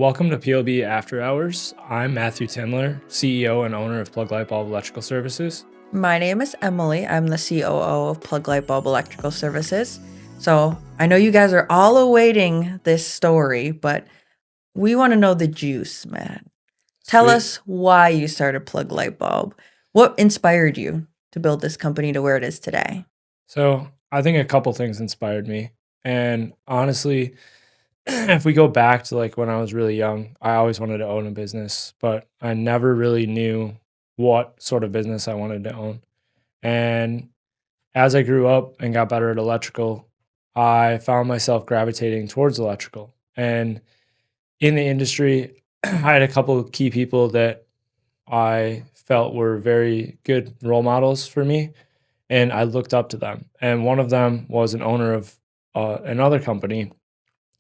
Welcome to PLB After Hours. I'm Matthew Timler, CEO and owner of Plug Light Bulb Electrical Services. My name is Emily. I'm the COO of Plug Light Bulb Electrical Services. So I know you guys are all awaiting this story, but we want to know the juice, Matt. Tell Sweet. us why you started Plug Light Bulb. What inspired you to build this company to where it is today? So, I think a couple things inspired me. And honestly, if we go back to like when I was really young, I always wanted to own a business, but I never really knew what sort of business I wanted to own. And as I grew up and got better at electrical, I found myself gravitating towards electrical. And in the industry, I had a couple of key people that I felt were very good role models for me, and I looked up to them. And one of them was an owner of another company,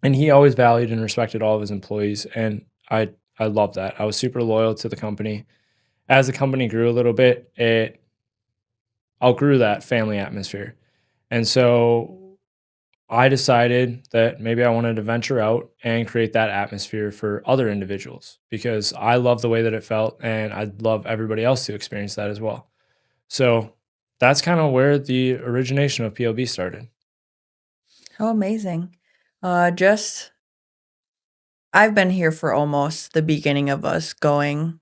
and he always valued and respected all of his employees, and I loved that. I was super loyal to the company. As the company grew a little bit, it outgrew that family atmosphere, and so I decided that maybe I wanted to venture out and create that atmosphere for other individuals because I love the way that it felt and I'd love everybody else to experience that as well. So that's kind of where the origination of PLB started. How amazing. Just I've been here for almost the beginning of us going,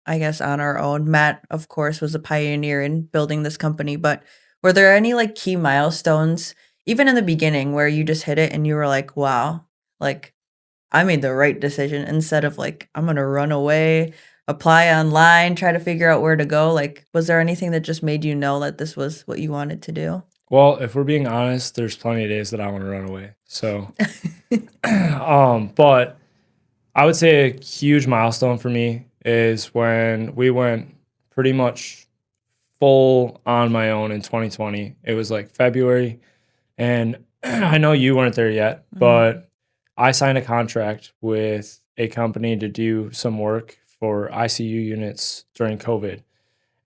I guess, on our own. Matt, of course, was a pioneer in building this company, but were there any like key milestones, even in the beginning, where you just hit it and you were like, wow, like I made the right decision instead of like, I'm going to run away, apply online, try to figure out where to go? Like, was there anything that just made you know that this was what you wanted to do? Well, if we're being honest, there's plenty of days that I want to run away. So, but I would say a huge milestone for me is when we went pretty much full on my own in 2020. It was like February. And I know you weren't there yet, Mhm. but I signed a contract with a company to do some work for ICU units during COVID.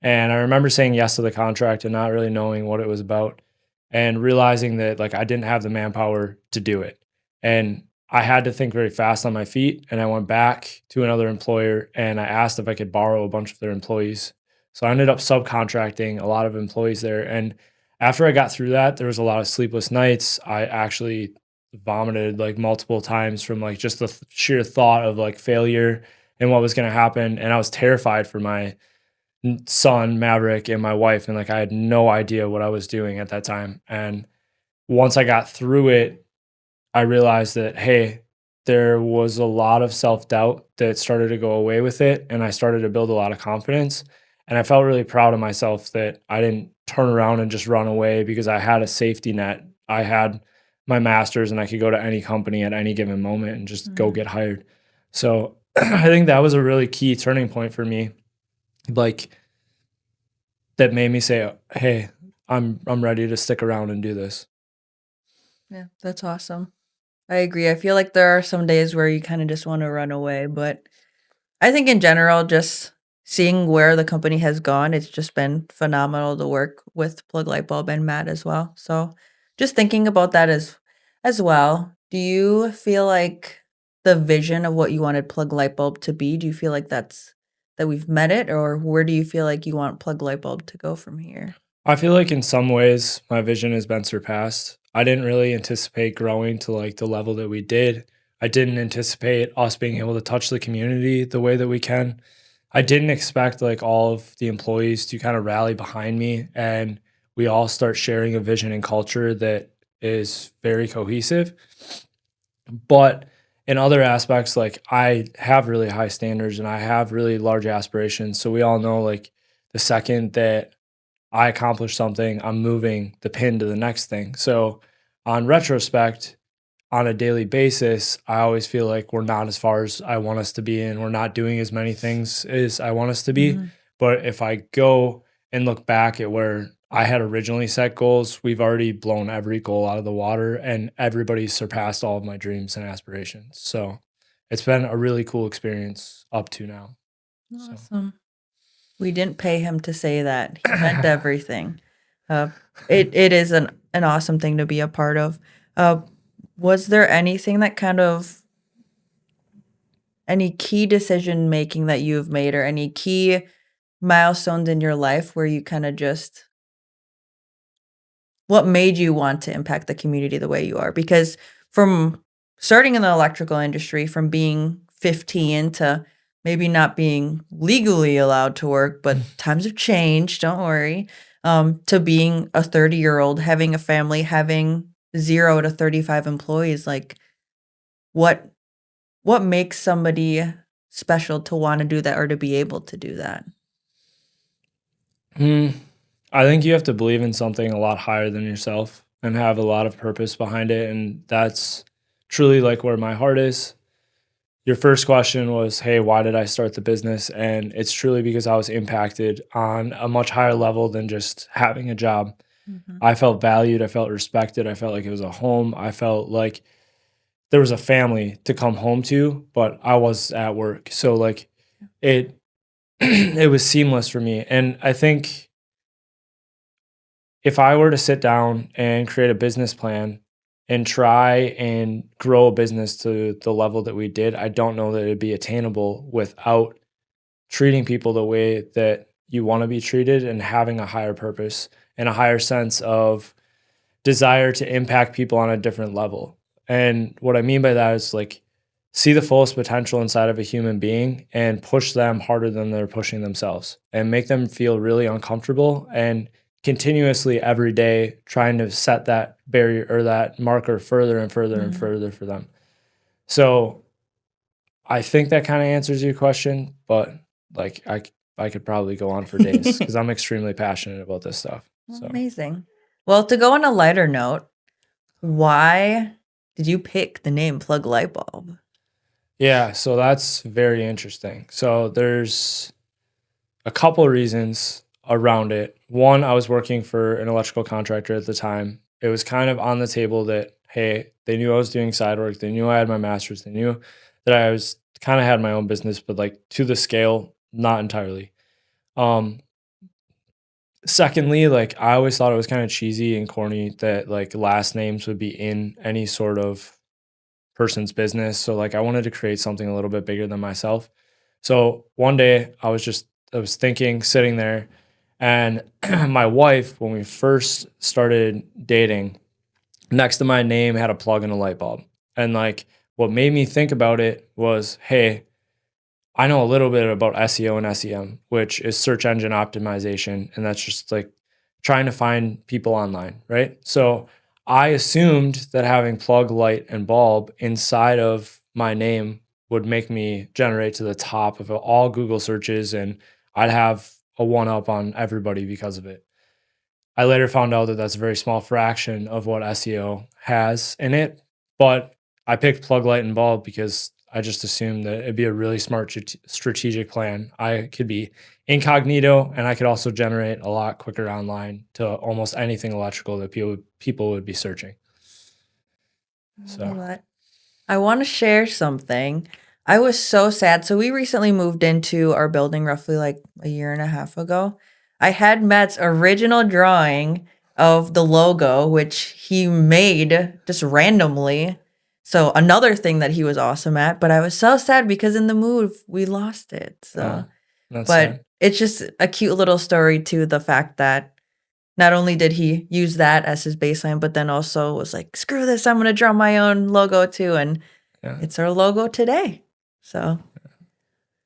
And I remember saying yes to the contract and not really knowing what it was about and realizing that like I didn't have the manpower to do it. And I had to think very fast on my feet. And I went back to another employer and I asked if I could borrow a bunch of their employees. So I ended up subcontracting a lot of employees there. And after I got through that, there was a lot of sleepless nights. I actually vomited like multiple times from like just the sheer thought of like failure and what was going to happen. And I was terrified for my son, Maverick, and my wife. And like I had no idea what I was doing at that time. And once I got through it, I realized that, hey, there was a lot of self doubt that started to go away with it. And I started to build a lot of confidence. And I felt really proud of myself that I didn't turn around and just run away because I had a safety net. I had my master's and I could go to any company at any given moment and just go Mhm. get hired. So I think that was a really key turning point for me. Like, that made me say, "Hey, I'm ready to stick around and do this." Yeah, that's awesome. I agree. I feel like there are some days where you kind of just want to run away, but I think in general, just seeing where the company has gone, it's just been phenomenal to work with Plug Light Bulb and Matt as well. So just thinking about that as well. Do you feel like the vision of what you wanted Plug Light Bulb to be, do you feel like that we've met it, or where do you feel like you want Plug Light Bulb to go from here? I feel like in some ways my vision has been surpassed. I didn't really anticipate growing to like the level that we did. I didn't anticipate us being able to touch the community the way that we can. I didn't expect like all of the employees to kind of rally behind me and we all start sharing a vision and culture that is very cohesive. But in other aspects, like I have really high standards and I have really large aspirations. So we all know like the second that I accomplish something, I'm moving the pin to the next thing. So on retrospect, on a daily basis, I always feel like we're not as far as I want us to be and we're not doing as many things as I want us to be. Mhm. But if I go and look back at where I had originally set goals, we've already blown every goal out of the water and everybody's surpassed all of my dreams and aspirations. So it's been a really cool experience up to now. So Awesome. We didn't pay him to say that. He meant everything. Uh, it is an awesome thing to be a part of. Uh, was there anything that kind of any key decision making that you've made or any key milestones in your life where you kinda just what made you want to impact the community the way you are? Because from starting in the electrical industry, from being 15 to maybe not being legally allowed to work, but times have changed, don't worry, to being a 30-year-old, having a family, having 0 to 35 employees, like, what what makes somebody special to wanna do that or to be able to do that? Hmm. I think you have to believe in something a lot higher than yourself and have a lot of purpose behind it. And that's truly like where my heart is. Your first question was, hey, why did I start the business? And it's truly because I was impacted on a much higher level than just having a job. Mhm. I felt valued. I felt respected. I felt like it was a home. I felt like there was a family to come home to, but I was at work. So, like, it, it was seamless for me. And I think if I were to sit down and create a business plan and try and grow a business to the level that we did, I don't know that it'd be attainable without treating people the way that you want to be treated and having a higher purpose and a higher sense of desire to impact people on a different level. And what I mean by that is like see the fullest potential inside of a human being and push them harder than they're pushing themselves and make them feel really uncomfortable and continuously every day trying to set that barrier or that marker further and further and Mhm. further for them. So I think that kind of answers your question, but like I could probably go on for days because I'm extremely passionate about this stuff. Well, So amazing. Well, to go on a lighter note, why did you pick the name Plug Light Bulb? yeah, so that's very interesting. So there's a couple of reasons around it. One, I was working for an electrical contractor at the time. It was kind of on the table that, hey, they knew I was doing side work. They knew I had my master's. They knew that I was kind of had my own business, but like to the scale, not entirely. Um, Secondly, like I always thought it was kind of cheesy and corny that like last names would be in any sort of person's business. So like I wanted to create something a little bit bigger than myself. So one day I was thinking, sitting there, and my wife, when we first started dating, next to my name had a plug and a light bulb. And like what made me think about it was, hey, I know a little bit about SEO and SEM, which is search engine optimization. And that's just like trying to find people online, right? So I assumed that having plug, light, and bulb inside of my name would make me generate to the top of all Google searches and I'd have a one up on everybody because of it. I later found out that that's a very small fraction of what SEO has in it, but I picked plug, light, and bulb because I just assumed that it'd be a really smart strategic plan. I could be incognito, and I could also generate a lot quicker online to almost anything electrical that people would be searching. I So, love that. I want to share something. I was so sad. So we recently moved into our building roughly like a year and a half ago. I had Matt's original drawing of the logo, which he made just randomly. So another thing that he was awesome at, but I was so sad because in the move we lost it. uh, So, that's but sad. it's just a cute little story to the fact that not only did he use that as his baseline, but then also was like, screw this, I'm gonna draw my own logo too. And Yeah, it's our logo today. So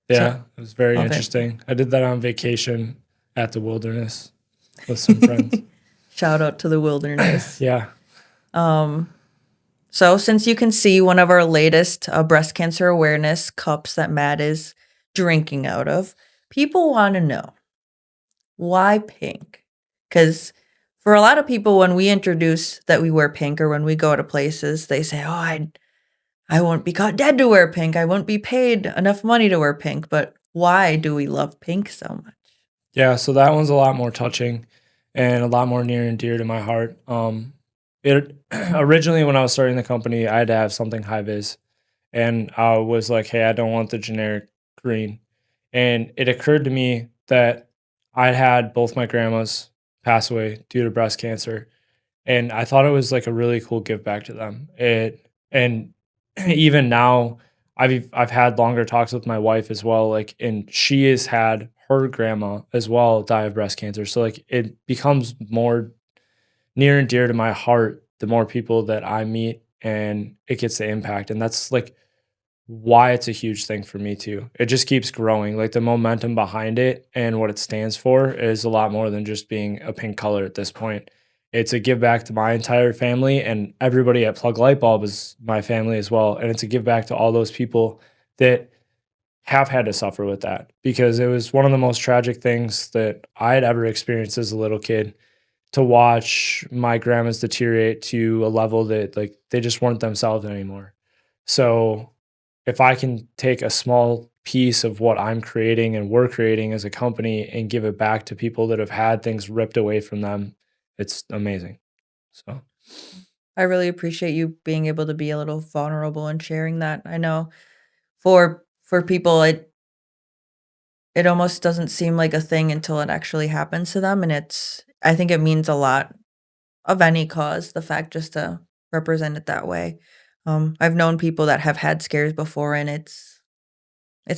so yeah, it was very love it. interesting. I did that on vacation at the wilderness with some friends. Shout out to the wilderness. Yeah. Um, so since you can see one of our latest breast cancer awareness cups that Matt is drinking out of, people want to know why pink? Because for a lot of people, when we introduce that we wear pink or when we go to places, they say, "Oh, I won't be caught dead to wear pink. I won't be paid enough money to wear pink." But why do we love pink so much? Yeah, so that one's a lot more touching and a lot more near and dear to my heart. It originally when I was starting the company, I had to have something high vis, and I was like, "Hey, I don't want the generic green." And it occurred to me that I had both my grandmas pass away due to breast cancer, and I thought it was like a really cool give back to them. It and even now I've had longer talks with my wife as well, like, and she has had her grandma as well die of breast cancer. So like it becomes more near and dear to my heart the more people that I meet and it gets the impact. And that's like why it's a huge thing for me too. It just keeps growing. Like the momentum behind it and what it stands for is a lot more than just being a pink color at this point. It's a give back to my entire family, and everybody at Plug Light Bulb is my family as well. And it's a give back to all those people that have had to suffer with that because it was one of the most tragic things that I had ever experienced as a little kid to watch my grandmas deteriorate to a level that like they just weren't themselves anymore. So if I can take a small piece of what I'm creating and we're creating as a company and give it back to people that have had things ripped away from them, it's amazing. So, I really appreciate you being able to be a little vulnerable and sharing that. I know for people, it almost doesn't seem like a thing until it actually happens to them, and I think it means a lot of any cause, the fact just to represent it that way. I've known people that have had scares before, and it's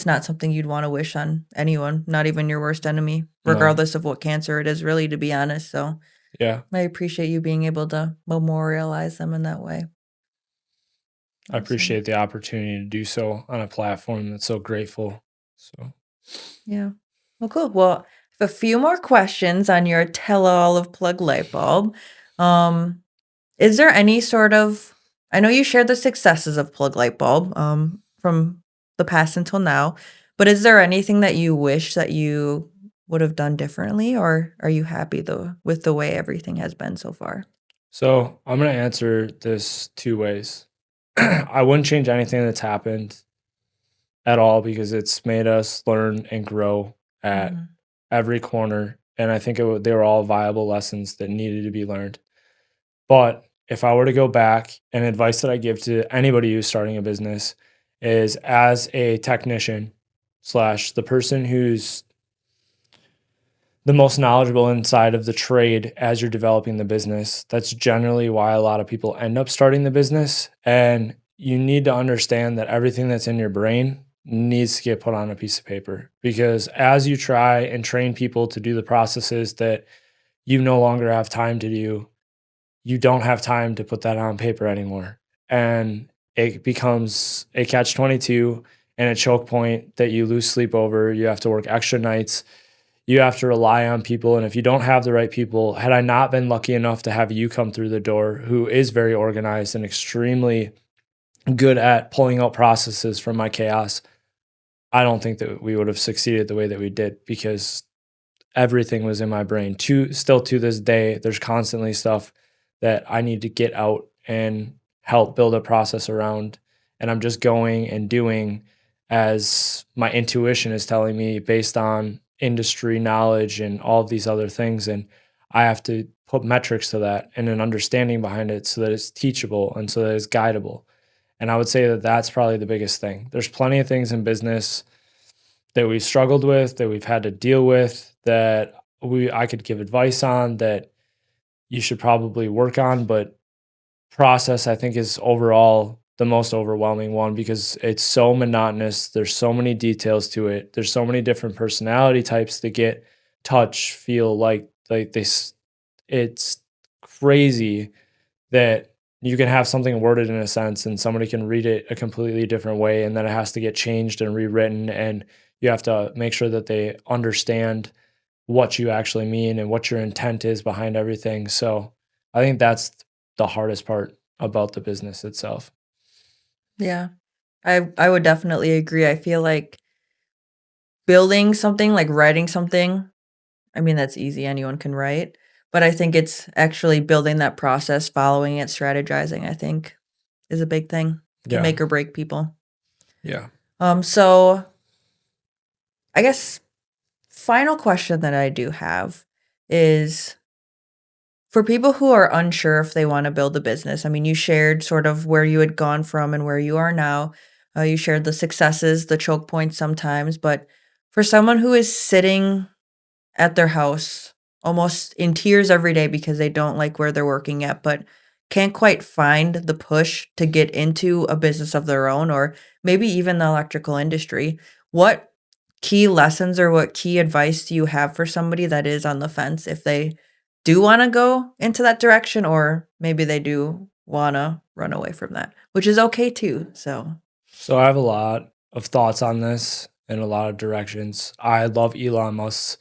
not something you'd wanna wish on anyone, not even your worst enemy, no, regardless of what cancer it is, really, to be honest. So yeah, I appreciate you being able to memorialize them in that way. I Awesome. appreciate the opportunity to do so on a platform that's so grateful. So, Yeah. Well, cool. Well, I have a few more questions on your tell-all of Plug Light Bulb. Um, is there any sort of I know you shared the successes of Plug Light Bulb, from the past until now, but is there anything that you wish that you would have done differently, or are you happy with the way everything has been so far? so I'm gonna answer this two ways. I wouldn't change anything that's happened at all because it's made us learn and grow at Mhm. every corner. And I think they were all viable lessons that needed to be learned. But if I were to go back, and advice that I give to anybody who's starting a business is as a technician slash the person who's the most knowledgeable inside of the trade as you're developing the business. That's generally why a lot of people end up starting the business. And you need to understand that everything that's in your brain needs to get put on a piece of paper because as you try and train people to do the processes that you no longer have time to do, you don't have time to put that on paper anymore. And it becomes a catch 22 and a choke point that you lose sleep over. You have to work extra nights, you have to rely on people. And if you don't have the right people, had I not been lucky enough to have you come through the door, who is very organized and extremely good at pulling out processes from my chaos, I don't think that we would have succeeded the way that we did because everything was in my brain. Still to this day, there's constantly stuff that I need to get out and help build a process around. And I'm just going and doing as my intuition is telling me based on industry knowledge and all of these other things. And I have to put metrics to that and an understanding behind it so that it's teachable and so that it's guidable. And I would say that that's probably the biggest thing. There's plenty of things in business that we've struggled with, that we've had to deal with, that I could give advice on that you should probably work on, but process I think is overall the most overwhelming one because it's so monotonous. There's so many details to it. There's so many different personality types that get touch, feel like it's crazy that you can have something worded in a sense and somebody can read it a completely different way and then it has to get changed and rewritten and you have to make sure that they understand what you actually mean and what your intent is behind everything. So I think that's the hardest part about the business itself. Yeah. I would definitely agree. I feel like building something, like writing something, I mean, that's easy, anyone can write, but I think it's actually building that process, following it, strategizing, I think is a big thing, can Yeah. make or break people. Yeah. So I guess final question that I do have is for people who are unsure if they wanna build a business. I mean, you shared sort of where you had gone from and where you are now. You shared the successes, the choke points sometimes, but for someone who is sitting at their house, almost in tears every day because they don't like where they're working at, but can't quite find the push to get into a business of their own or maybe even the electrical industry. What key lessons or what key advice do you have for somebody that is on the fence if they do wanna go into that direction or maybe they do wanna run away from that, which is okay too, so So I have a lot of thoughts on this in a lot of directions. I love Elon Musk's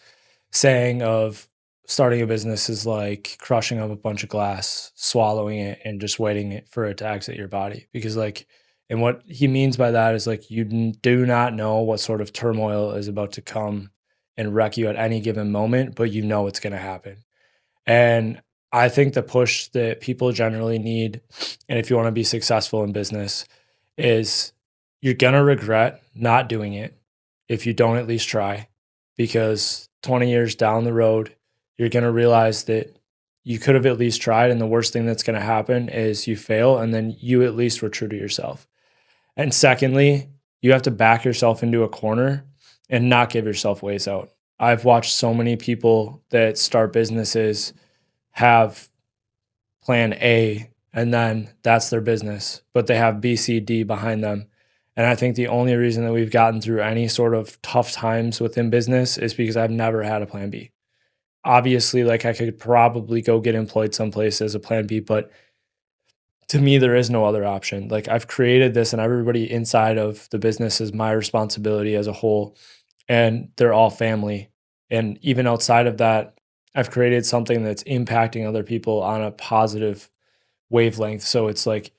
saying of starting a business is like crushing up a bunch of glass, swallowing it, and just waiting for it to exit your body. Because and what he means by that is like do not know what sort of turmoil is about to come and wreck you at any given moment, but you know it's going to happen. And I think the push that people generally need, and if you want to be successful in business, is you're going to regret not doing it if you don't at least try. Because 20 years down the road, you're going to realize that you could have at least tried. And the worst thing that's going to happen is you fail, and then you at least were true to yourself. And secondly, you have to back yourself into a corner and not give yourself ways out. I've watched so many people that start businesses have plan A and then that's their business, but they have B, C, D behind them. And I think the only reason that we've gotten through any sort of tough times within business is because I've never had a plan B. Obviously, like I could probably go get employed someplace as a plan B, but to me, there is no other option. Like I've created this, and everybody inside of the business is my responsibility as a whole, and they're all family. And even outside of that, I've created something that's impacting other people on a positive wavelength. So it's like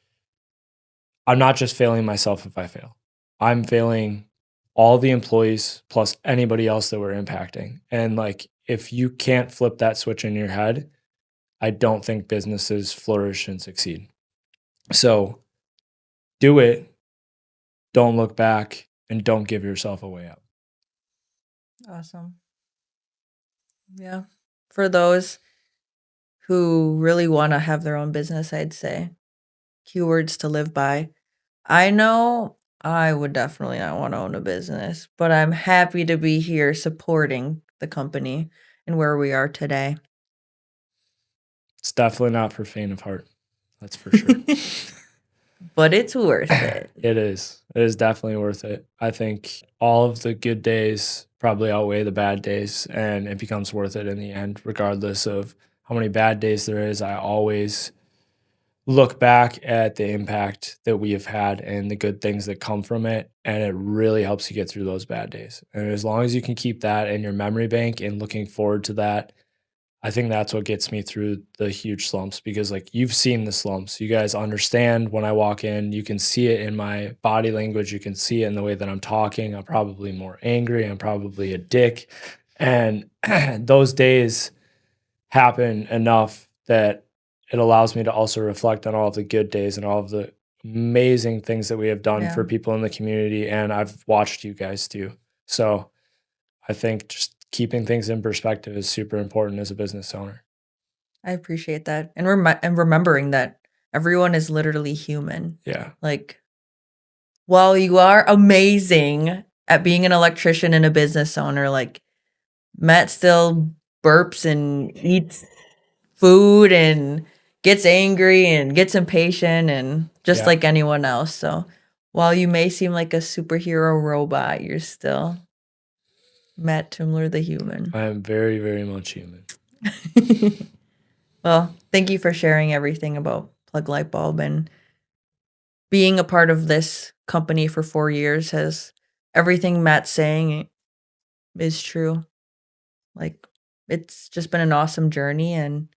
I'm not just failing myself if I fail. I'm failing all the employees plus anybody else that we're impacting. And like if you can't flip that switch in your head, I don't think businesses flourish and succeed. So do it, don't look back, and don't give yourself a way out. awesome. Yeah. For those who really wanna have their own business, I'd say keywords to live by. I know I would definitely not wanna own a business, but I'm happy to be here supporting the company and where we are today. It's definitely not for faint of heart. That's for sure. But it's worth it. It is. It is definitely worth it. I think all of the good days probably outweigh the bad days, and it becomes worth it in the end, regardless of how many bad days there is. I always look back at the impact that we have had and the good things that come from it, and it really helps you get through those bad days. And as long as you can keep that in your memory bank and looking forward to that, I think that's what gets me through the huge slumps because like you've seen the slumps. You guys understand when I walk in, you can see it in my body language, you can see it in the way that I'm talking. I'm probably more angry, I'm probably a dick. And those days happen enough that it allows me to also reflect on all of the good days and all of the amazing things that we have done Yeah, for people in the community and I've watched you guys too. So, I think just keeping things in perspective is super important as a business owner. I appreciate that, and remembering that everyone is literally human. Yeah. Like, while you are amazing at being an electrician and a business owner, like, Matt still burps and eats food and gets angry and gets impatient and just Yeah. like anyone else, so while you may seem like a superhero robot, you're still Matt Timler the human. I am very, very much human. Well, thank you for sharing everything about Plug Light Bulb, and being a part of this company for 4 years has everything Matt's saying is true. Like, it's just been an awesome journey, and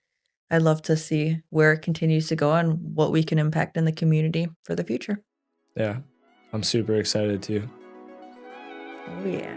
I'd love to see where it continues to go and what we can impact in the community for the future. Yeah. I'm super excited too. Oh, yeah.